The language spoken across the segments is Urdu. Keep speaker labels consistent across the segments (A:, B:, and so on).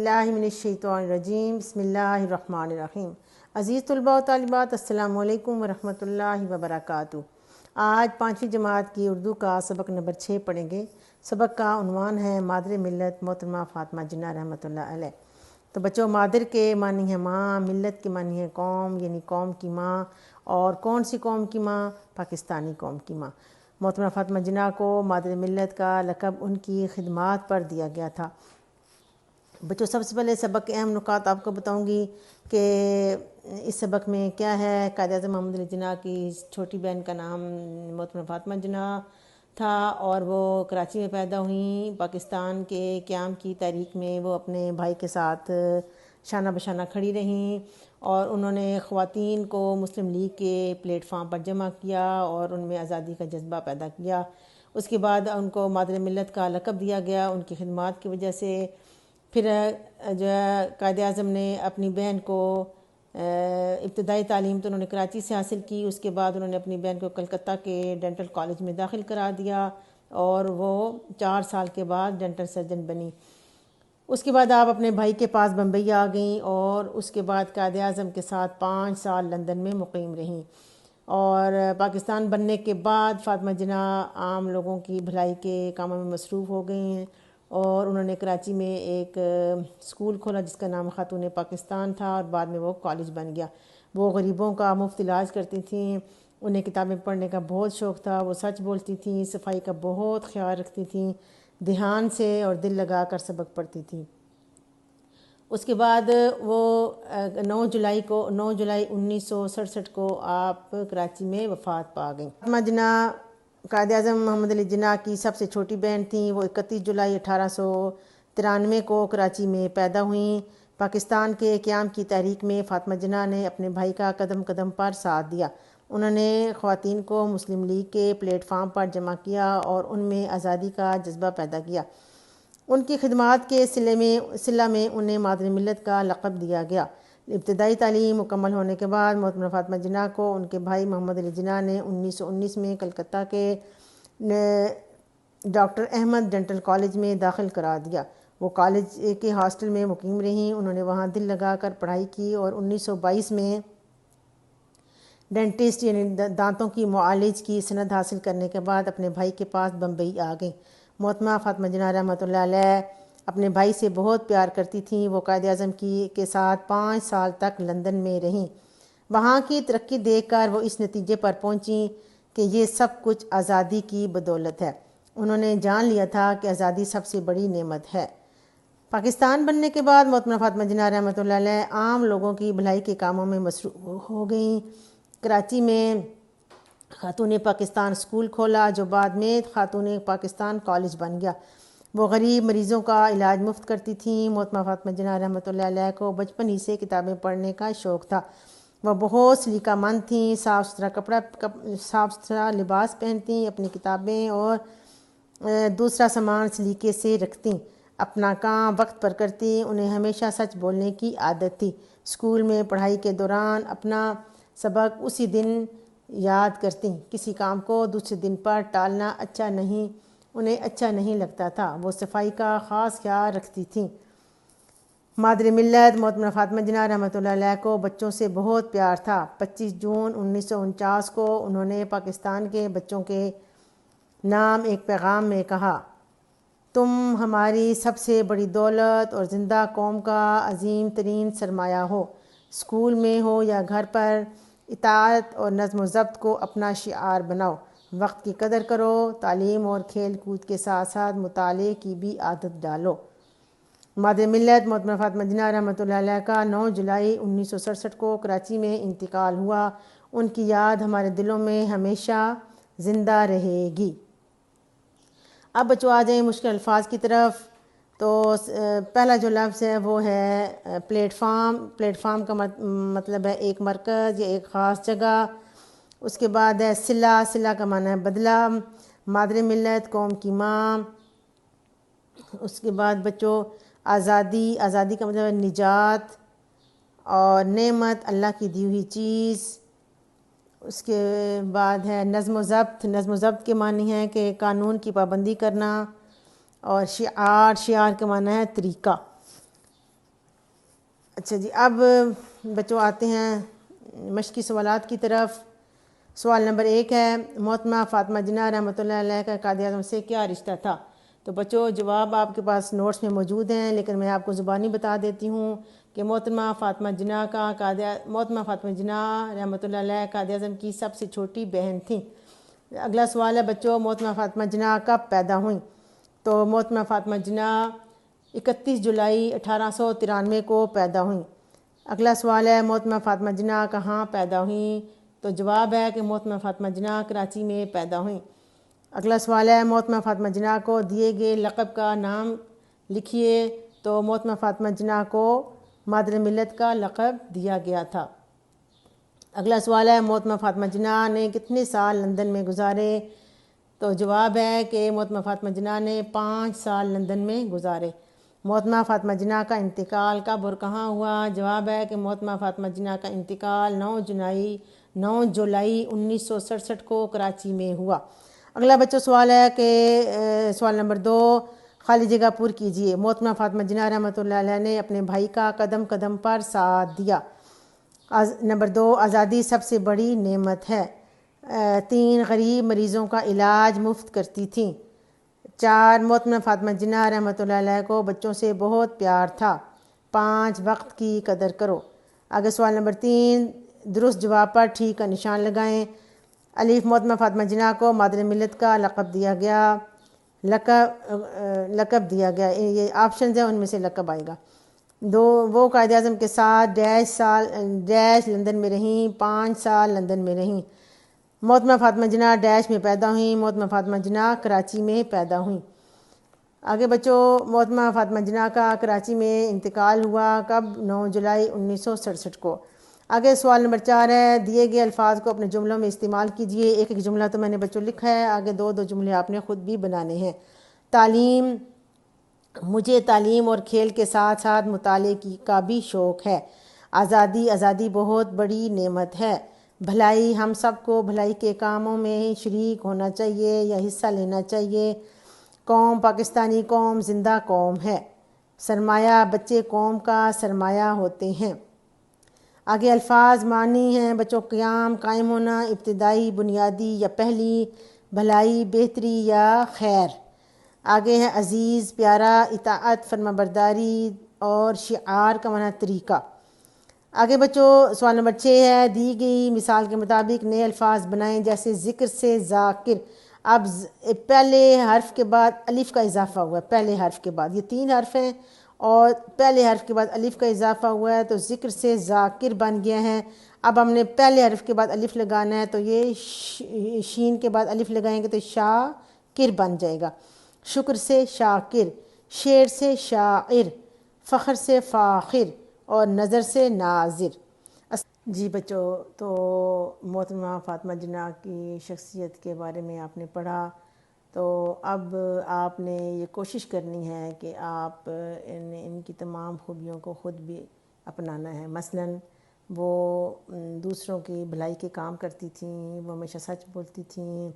A: باللہ من الشیطان الرجیم بسم اللہ الرحمن الرحیم۔ عزیز طلباء و طالبات، السلام علیکم ورحمۃ اللہ وبرکاتہ۔ آج 5ویں جماعت کی اردو کا سبق نمبر 6 پڑھیں گے۔ سبق کا عنوان ہے مادر ملت محترمہ فاطمہ جناح رحمۃ اللہ علیہ۔ تو بچوں، مادر کے معنی ہے ماں، ملت کے معنی ہے قوم، یعنی قوم کی ماں۔ اور کون سی قوم کی ماں؟ پاکستانی قوم کی ماں۔ محترمہ فاطمہ جناح کو مادر ملت کا لقب ان کی خدمات پر دیا گیا تھا۔ بچوں، سب سے پہلے سبق کے اہم نکات آپ کو بتاؤں گی کہ اس سبق میں کیا ہے۔ قائد اعظم محمد علی جناح کی چھوٹی بہن کا نام محترمہ فاطمہ جناح تھا اور وہ کراچی میں پیدا ہوئیں۔ پاکستان کے قیام کی تاریخ میں وہ اپنے بھائی کے ساتھ شانہ بشانہ کھڑی رہیں اور انہوں نے خواتین کو مسلم لیگ کے پلیٹ فارم پر جمع کیا اور ان میں آزادی کا جذبہ پیدا کیا۔ اس کے بعد ان کو مادر ملت کا لقب دیا گیا ان کی خدمات کی وجہ سے۔ پھر جو ہے قائد اعظم نے اپنی بہن کو ابتدائی تعلیم تو انہوں نے کراچی سے حاصل کی، اس کے بعد انہوں نے اپنی بہن کو کلکتہ کے ڈینٹل کالج میں داخل کرا دیا اور وہ 4 سال کے بعد ڈینٹل سرجن بنی۔ اس کے بعد آپ اپنے بھائی کے پاس بمبئی آ گئیں اور اس کے بعد قائد اعظم کے ساتھ 5 سال لندن میں مقیم رہیں۔ اور پاکستان بننے کے بعد فاطمہ جناح عام لوگوں کی بھلائی کے کاموں میں مصروف ہو گئی ہیں اور انہوں نے کراچی میں ایک اسکول کھولا جس کا نام خاتون پاکستان تھا اور بعد میں وہ کالج بن گیا۔ وہ غریبوں کا مفت علاج کرتی تھیں، انہیں کتابیں پڑھنے کا بہت شوق تھا، وہ سچ بولتی تھیں، صفائی کا بہت خیال رکھتی تھیں، دھیان سے اور دل لگا کر سبق پڑھتی تھیں۔ اس کے بعد وہ 9 جولائی 1967 کو آپ کراچی میں وفات پا گئیں۔ فاطمہ جناح قائد اعظم محمد علی جناح کی سب سے چھوٹی بہن تھیں۔ وہ 31 جولائی 1893 کو کراچی میں پیدا ہوئیں۔ پاکستان کے قیام کی تاریخ میں فاطمہ جناح نے اپنے بھائی کا قدم قدم پر ساتھ دیا۔ انہوں نے خواتین کو مسلم لیگ کے پلیٹ فارم پر جمع کیا اور ان میں آزادی کا جذبہ پیدا کیا۔ ان کی خدمات کے صلہ میں انہیں مادر ملت کا لقب دیا گیا۔ ابتدائی تعلیم مکمل ہونے کے بعد محترمہ فاطمہ جناح کو ان کے بھائی محمد علی جناح نے 1919 میں کلکتہ کے ڈاکٹر احمد ڈینٹل کالج میں داخل کرا دیا۔ وہ کالج کے ہاسٹل میں مقیم رہیں، انہوں نے وہاں دل لگا کر پڑھائی کی اور 1922 میں ڈینٹسٹ یعنی دانتوں کی معالج کی سند حاصل کرنے کے بعد اپنے بھائی کے پاس بمبئی آ گئیں۔ محترمہ فاطمہ جناح رحمۃ اللہ علیہ اپنے بھائی سے بہت پیار کرتی تھیں۔ وہ قائد اعظم کے ساتھ 5 سال تک لندن میں رہیں۔ وہاں کی ترقی دیکھ کر وہ اس نتیجے پر پہنچیں کہ یہ سب کچھ آزادی کی بدولت ہے۔ انہوں نے جان لیا تھا کہ آزادی سب سے بڑی نعمت ہے۔ پاکستان بننے کے بعد محترمہ فاطمہ جناح رحمۃ اللہ علیہ عام لوگوں کی بھلائی کے کاموں میں مصروف ہو گئیں۔ کراچی میں خاتون پاکستان اسکول کھولا جو بعد میں خاتون پاکستان کالج بن گیا۔ وہ غریب مریضوں کا علاج مفت کرتی تھیں۔ محترمہ فاطمہ جناح رحمۃ اللہ علیہ کو بچپن ہی سے کتابیں پڑھنے کا شوق تھا۔ وہ بہت سلیقہ مند تھیں، صاف ستھرا لباس پہنتیں، اپنی کتابیں اور دوسرا سامان سلیقے سے رکھتیں، اپنا کام وقت پر کرتیں۔ انہیں ہمیشہ سچ بولنے کی عادت تھی۔ اسکول میں پڑھائی کے دوران اپنا سبق اسی دن یاد کرتیں، کسی کام کو دوسرے دن پر ٹالنا انہیں اچھا نہیں لگتا تھا۔ وہ صفائی کا خاص خیال رکھتی تھیں۔ مادر ملت محترمہ فاطمہ جناح رحمۃ اللہ علیہ کو بچوں سے بہت پیار تھا۔ 25 جون 1949 کو انہوں نے پاکستان کے بچوں کے نام ایک پیغام میں کہا، تم ہماری سب سے بڑی دولت اور زندہ قوم کا عظیم ترین سرمایہ ہو۔ اسکول میں ہو یا گھر پر اطاعت اور نظم و ضبط کو اپنا شعار بناؤ۔ وقت کی قدر کرو، تعلیم اور کھیل کود کے ساتھ ساتھ مطالعے کی بھی عادت ڈالو۔ مادر ملت محترمہ فاطمہ جناح رحمۃ اللہ علیہ کا 9 جولائی 1967 کو کراچی میں انتقال ہوا۔ ان کی یاد ہمارے دلوں میں ہمیشہ زندہ رہے گی۔ اب بچوں آ جائیں مشکل الفاظ کی طرف۔ تو پہلا جو لفظ ہے وہ ہے پلیٹ فارم۔ پلیٹ فارم کا مطلب ہے ایک مرکز یا ایک خاص جگہ۔ اس کے بعد ہے صلہ۔ صلہ کا معنی ہے بدلہ۔ مادر ملت قوم کی ماں۔ اس کے بعد بچوں آزادی۔ آزادی کا مطلب ہے نجات اور نعمت، اللہ کی دی ہوئی چیز۔ اس کے بعد ہے نظم و ضبط۔ نظم و ضبط کے معنی ہے کہ قانون کی پابندی کرنا۔ اور شعار۔ شعار کے معنی ہے طریقہ۔ اچھا جی، اب بچوں آتے ہیں مشقی سوالات کی طرف۔ سوال نمبر 1 ہے، محترمہ فاطمہ جناح رحمۃ اللہ علیہ کا قائد اعظم سے کیا رشتہ تھا؟ تو بچوں جواب آپ کے پاس نوٹس میں موجود ہیں، لیکن میں آپ کو زبانی بتا دیتی ہوں کہ محترمہ فاطمہ جناح رحمۃ اللہ علیہ قائد اعظم کی سب سے چھوٹی بہن تھیں۔ اگلا سوال ہے بچوں، محترمہ فاطمہ جناح کب پیدا ہوئیں؟ تو محترمہ فاطمہ جناح 31 جولائی 1893 کو پیدا ہوئیں۔ اگلا سوال ہے، محترمہ فاطمہ جناح کہاں پیدا ہوئیں؟ تو جواب ہے کہ محترمہ فاطمہ جناح کراچی میں پیدا ہوئیں۔ اگلا سوال ہے، محترمہ فاطمہ جناح کو دیے گئے لقب کا نام لکھیے۔ تو محترمہ فاطمہ جناح کو مادر ملت کا لقب دیا گیا تھا۔ اگلا سوال ہے، محترمہ فاطمہ جناح نے کتنے سال لندن میں گزارے؟ تو جواب ہے کہ محترمہ فاطمہ جناح نے 5 سال لندن میں گزارے۔ محترمہ فاطمہ جناح کا انتقال کب اور کہاں ہوا؟ جواب ہے کہ محترمہ فاطمہ جناح کا انتقال 9 جولائی 1967 کو کراچی میں ہوا۔ اگلا بچوں سوال ہے کہ سوال نمبر 2، خالی جگہ پر کیجیے۔ محترمہ فاطمہ جناح رحمۃ اللہ علیہ نے اپنے بھائی کا قدم قدم پر ساتھ دیا۔ نمبر 2، آزادی سب سے بڑی نعمت ہے۔ 3، غریب مریضوں کا علاج مفت کرتی تھیں۔ 4، محترمہ فاطمہ جناح رحمۃ اللہ علیہ کو بچوں سے بہت پیار تھا۔ 5، وقت کی قدر کرو۔ آگے سوال نمبر 3، درست جواب پر ٹھیک کا نشان لگائیں۔ الف، محترمہ فاطمہ جناح کو مادر ملت کا لقب دیا گیا۔ لقب دیا گیا، یہ آپشنز ہیں، ان میں سے لقب آئے گا۔ 2، وہ قائد اعظم کے ساتھ ڈیش لندن میں رہیں۔ 5 سال لندن میں رہیں۔ محترمہ فاطمہ جناح ڈیش میں پیدا ہوئیں۔ محترمہ فاطمہ جناح کراچی میں پیدا ہوئیں۔ آگے بچوں، محترمہ فاطمہ جناح کا کراچی میں انتقال ہوا کب؟ 9 جولائی 1967 کو۔ آگے سوال نمبر 4 ہے، دیے گئے الفاظ کو اپنے جملوں میں استعمال کیجیے۔ ایک جملہ تو میں نے بچوں لکھا ہے، آگے 2 جملے آپ نے خود بھی بنانے ہیں۔ تعلیم، مجھے تعلیم اور کھیل کے ساتھ ساتھ مطالعے کا بھی شوق ہے۔ آزادی بہت بڑی نعمت ہے۔ بھلائی، ہم سب کو بھلائی کے کاموں میں شریک ہونا چاہیے یا حصہ لینا چاہیے۔ قوم، پاکستانی قوم زندہ قوم ہے۔ سرمایہ، بچے قوم کا سرمایہ ہوتے ہیں۔ آگے الفاظ معنی ہیں بچوں، قیام، قائم ہونا، ابتدائی، بنیادی یا پہلی، بھلائی، بہتری یا خیر۔ آگے ہے عزیز، پیارا، اطاعت، فرمانبرداری اور شعار کا معنی طریقہ۔ آگے بچوں سوال نمبر 6 ہے، دی گئی مثال کے مطابق نئے الفاظ بنائیں، جیسے ذکر سے ذاکر۔ اب پہلے حرف کے بعد الف کا اضافہ ہوا ہے، پہلے حرف کے بعد، یہ 3 حرف ہیں اور پہلے حرف کے بعد الف کا اضافہ ہوا ہے، تو ذکر سے ذاکر بن گیا ہے۔ اب ہم نے پہلے حرف کے بعد الف لگانا ہے، تو یہ شین کے بعد الف لگائیں گے تو شاکر بن جائے گا۔ شکر سے شاکر، شعر سے شاعر، فخر سے فاخر اور نظر سے ناظر۔ جی بچوں، تو محترمہ فاطمہ جناح کی شخصیت کے بارے میں آپ نے پڑھا، تو اب آپ نے یہ کوشش کرنی ہے کہ آپ ان کی تمام خوبیوں کو خود بھی اپنانا ہے۔ مثلاً وہ دوسروں کی بھلائی کے کام کرتی تھیں، وہ ہمیشہ سچ بولتی تھیں،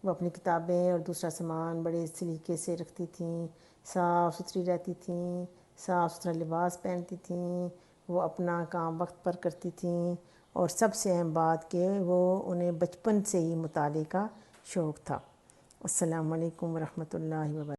A: وہ اپنی کتابیں اور دوسرا سامان بڑے سلیقے سے رکھتی تھیں، صاف ستھری رہتی تھیں، صاف ستھرا لباس پہنتی تھیں، وہ اپنا کام وقت پر کرتی تھیں، اور سب سے اہم بات کہ انہیں بچپن سے ہی مطالعے کا شوق تھا۔ السلام علیکم ورحمۃ اللہ وبرکاتہ۔